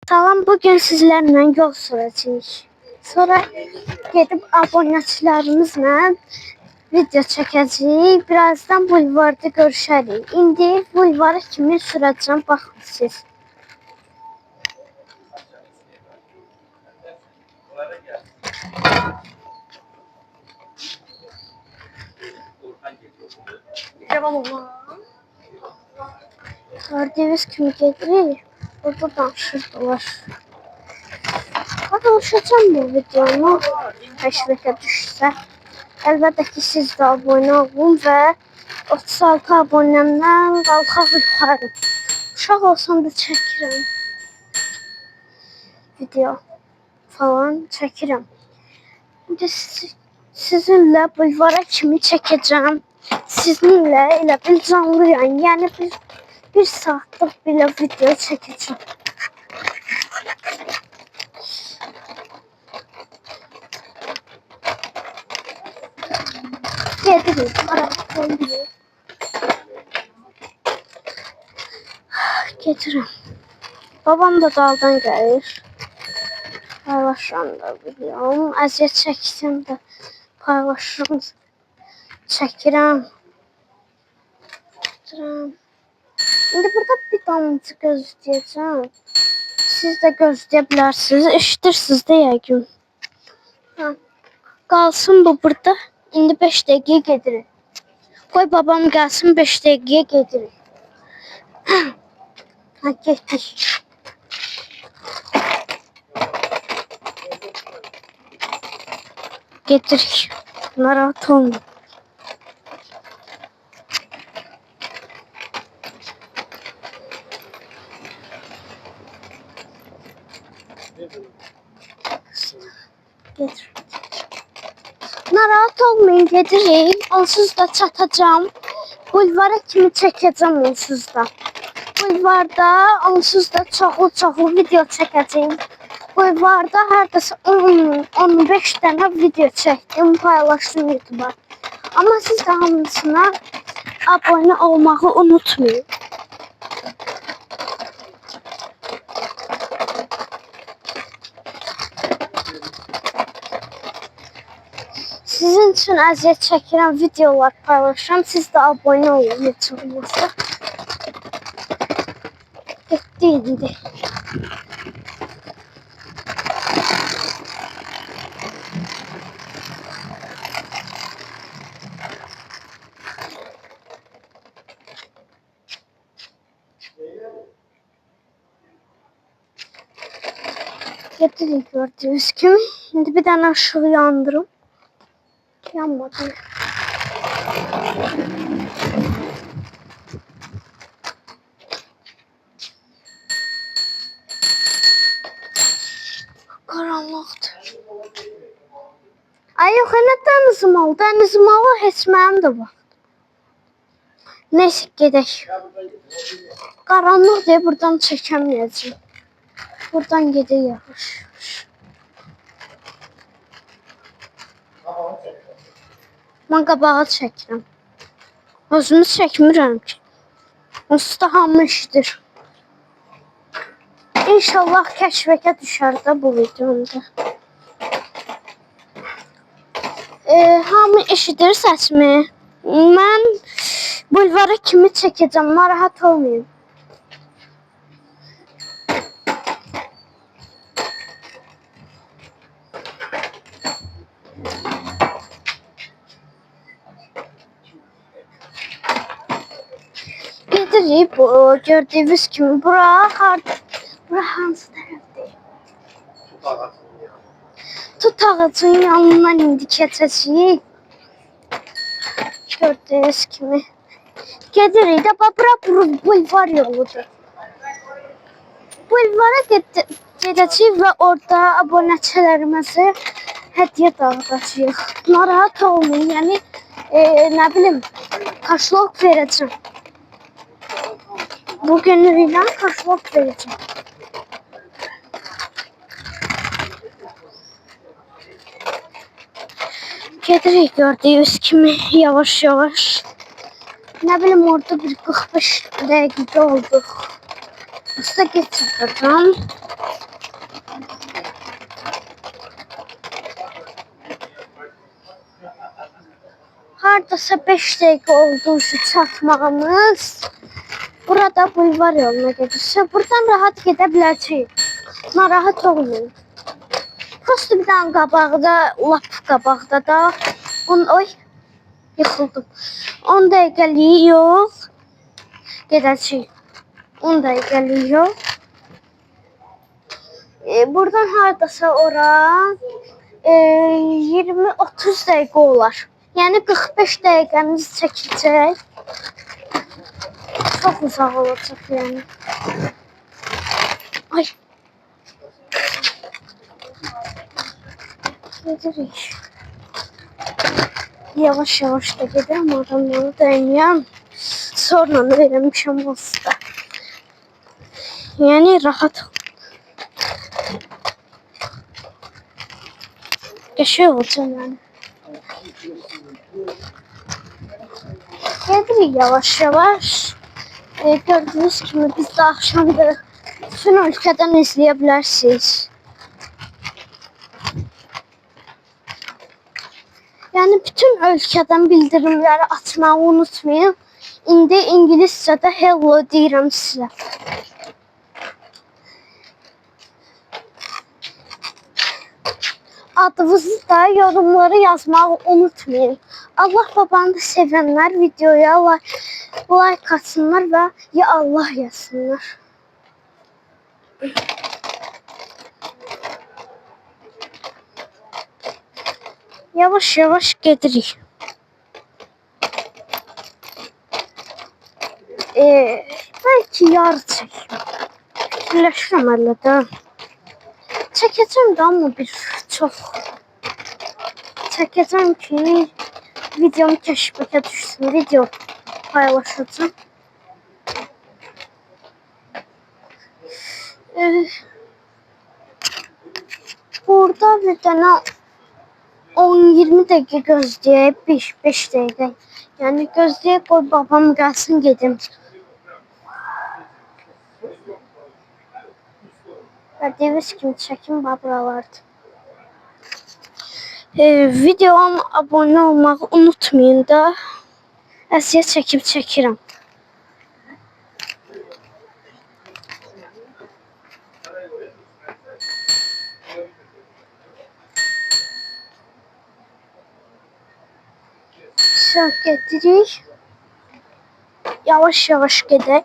Salam, bugün sizlərlə yol sürəcəyik. Sonra gedib abunəçilərimizlə video çəkəcəyik. Birazdan bulvarda görüşərik. İndi bulvarı kimi sürəcəm, baxın siz. Gördüyünüz kimi gedirik. Burada danışırdılar. Danışacağım bu videonu. Təşvişə düşsə. Əlbəttə ki, siz də abunə olun və 36 abunəmdən qalxaq yuxarı. Uşaq olsam da çəkirəm. Video falan çəkirəm. İndi sizinlə bulvara kimi çəkəcəm. Sizinlə elə bil canlı yayın. Yəni bir saatlıq belə video çəkəcəm. Gedirik, arabaya. Getirəm. Babam da daldan gəlir. Paylaşıram da biliyorum. Əziyyət çəksəm də paylaşıram. Çəkirəm. İndi burada bir damcı gözləyəcəm. Siz də gözləyə bilərsiniz. Eşidirsiniz də yəqin. Qalsın bu burada. İndi 5 dəqiqəyə gedirik. Qoy babam gəlsin, 5 dəqiqəyə gedirik. Ha, getdik. Gedirik. Narahat olmayın. Getir. Narahat olmayın, gedirik. Onsuz da çatacağım. Bulvara kimi çəkəcəm onsuz da. Bulvarda onsuz da çoxlu video çəkəcəyim. Bulvarda hərdəsə 10-15 dənə video çəkdim, paylaşdım YouTube'a. Amma siz də hamısına abunə olmağı unutmayın. Sizin üçün əziyyət çəkirəm, videolar paylaşıram. Siz də abunə olun, heç olmazsa. Getdi indi. Getirik gördüğünüz gibi. Şimdi bir tane ışığı yandırım. Yanmadı. Karanlıqdır. Ay yox, nə dənizim al? Dənizim al, heç mənim də var. Neyse, gedək. Qaranlıq deyə buradan çəkəməyəcəm. Buradan gedək yavaş. Mən qabağa çəkirəm. Özümü çəkmirəm ki. Onsuz da hamı işidir. İnşallah kəşfə düşər də bu videomda. Hamı eşidir səsimi. Mən bulvara kimi çəkəcəm, narahat olmayın. Gedirik, gördüyünüz kimi bura hansı tərəfdir? Tut ağacının yanından indi keçəcəyik. Gördüyünüz kimi. Gedirik də, bura bulvar yoludur. Bulvara gedəcəyik və orada abunəçilərimizə hədiyyə dağıdacağıq. Narahat olmayın, yəni nə bilim, kaşlok verəcəm. Bugünlüğüne kaşlok vereceğim. Gedirik gördüğünüz kimi yavaş yavaş. Ne bileyim orada bir 45 dəqiqə olduq. Usta geç çatacağım. hardasa 5 dəqiqə oldu şu çatmağımız. Burada bulvar yoluna gedirsə, buradan rahat gedə bilərik. Narahat olmayın. Prosto bir dənə qabaqda, lap qabaqda da, oy, yıxıldım. 10 dəqiqəliyi yox, gedəcəyik. 10 dəqiqəliyi yox. Buradan hardasa ora 20-30 dəqiqə olar. Yəni 45 dəqiqəmiz çəkəcək. Çox uzaq olacaq yəni. Ay. Gedirik. Yavaş yavaş da gedirəm, adamları dayanıyam. Sonra öyrənmişəm olsa. Yəni rahat ol. Qəşəng olacaq yəni. Gedirik yavaş yavaş. Gördüyünüz kimi biz də axşamdır. Bütün ölkədən izləyə bilərsiniz. Yəni bütün ölkədən bildirimləri açmağı unutmayın. İndi ingiliscədə hello deyirəm sizə. Adınızı da yorumlara yazmağı unutmayın. Allah babanı da sevənlər videoya like atsınlar və ya Allah yazsınlar. Yavaş yavaş gedirik. Belki yarı çekim. Fikirləşirəm hələ də. Çəkəcəm də amma çox. Çəkəcəm ki videomu kəşfətə düşsün. Video paylaşacağım. Burada bir dənə 10-20 dəqiqə gözləyək, 5 dəqiqə. Yəni gözləyək, qoy babam gəlsin gedim. Gördüyünüz kimi çəkim buralardı. Videoma abunə olmağı unutmayın da. Əziyyət çəkib çəkirəm. Şöyle gedirik. Yavaş yavaş gedək.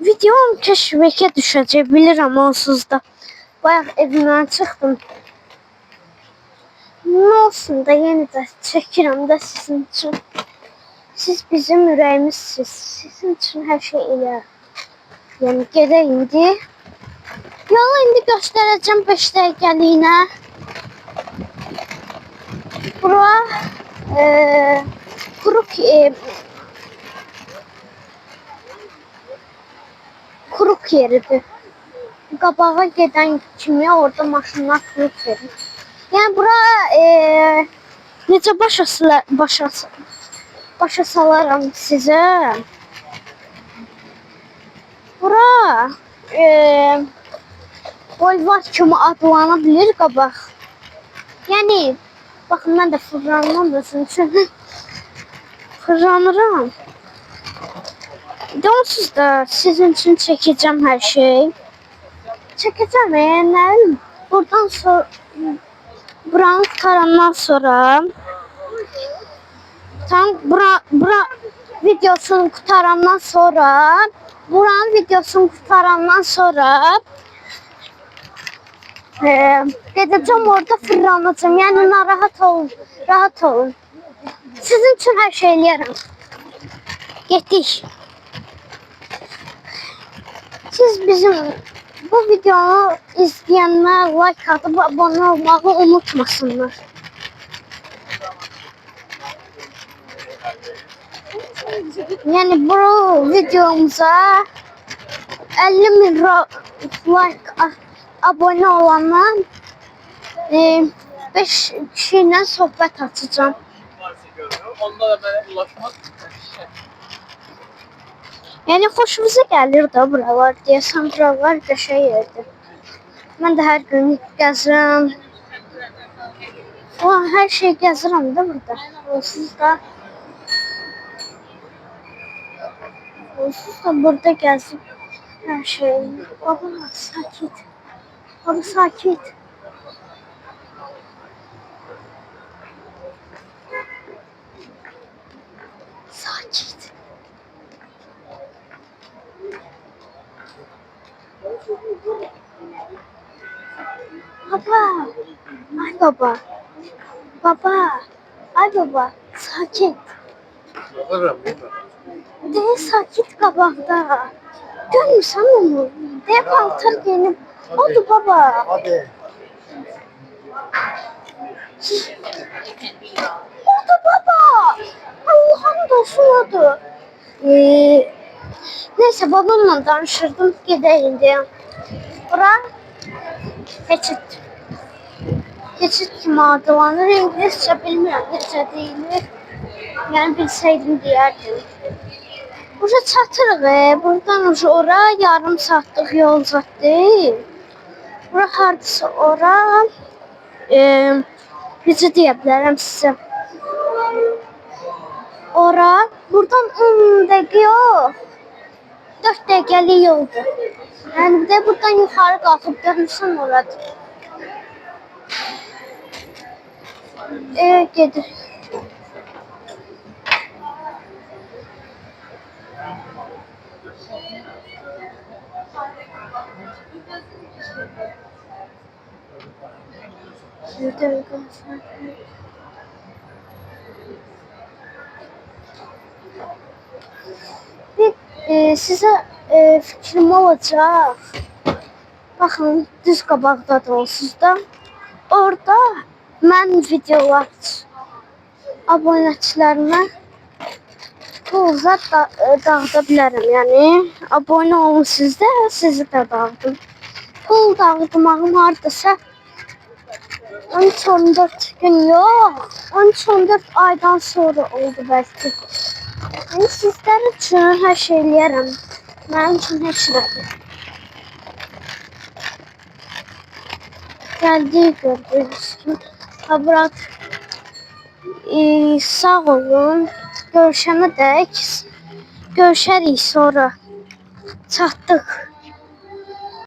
Videom kəşfətə düşəcək, bilirəm onsuz da. Bayaq evimdən çıxdım. Nə olsun da yenə də çəkirəm də sizin üçün. Siz bizim ürəyimizsiniz. Sizin üçün hər şey eləyərəm. Yəni gedək indi. Yolu indi göstərəcəm 5 dəqiqəliyinə. Bura kuruk yeridir. Qabağa gedən kimi orada maşınlar kuruk verir. Yəni bura necə başa salaram sizə. Bura bulvar kimi adlana bilir qabaq. Yəni baxın mən də fırlanmam da sizin üçün. Fırlanıram. Onsuz da sizin üçün çəkəcəm hər şey. Çəkəcəm yəni buradan sonra buranı qutarandan sonra bura videosunu qutarandan sonra buranın videosunu qutarandan sonra gedəcəm orada fırlanacağım. Yəni narahat olun, rahat olun. Sizin üçün hər şey eləyərəm. Getdik. Siz bizim bu videonu izləyənlər like atıp abone olmağı unutmasınlar. Yəni bu videomuza 50.000 like abone olandan 5 kişiyle sohbet açacağım. Onda da mənə ulaşmaq. Yəni xoşumuza gəlir də buralar deyəsən, buralar qəşəng yerdir. Mən də hər gün gəzirəm. Ulan her şey gəzirəm də burada. Onsuz da burada gəzib her şey. Baba sakit. Baba sakit. Sakit. Baba. Ay baba. Baba. Ay baba. Sakit. De sakit qabaqda. Görmürsən onu? De paltar giyinib. Oldu baba. Hadi. Oldu baba. Allah'ım dostum oldu. Neyse babamla danışırdım. Gedəyim deyəm. Bura keçid. Keçid kimi adlanır. İngilizce bilmirəm necə deyilir. Yəni bilsəydim deyərdim. Buraya çatırıq. Buradan ucu ora yarım saatlıq yol zat deyil. Bura hardasa ora. Necə deyə bilərəm sizə. Ora. Buradan 10 dəqiqə yox. 4 dəqiqəlik yoldur. Yəni bir də buradan yuxarı qalxıb görürsən oradır. Gedir. Sizə fikrim olacaq. Baxın, düz qabaqdadır onsuz da. Orada mən videolar abunəçilərimə pulza dağıda bilərəm. Yəni abunə olun siz də, sizi də dağıdım. Pul dağıtmağım hardasa 13-14 gün yox, 13-14 aydan sonra oldu bəlkə. Yəni sizlər üçün hər şey eləyərəm. Mənim üçün heç nədir. Gəldik gördüyünüz kimi. Abrat sağ olun. Görüşənə dək. Görüşərik sonra. Çatdıq.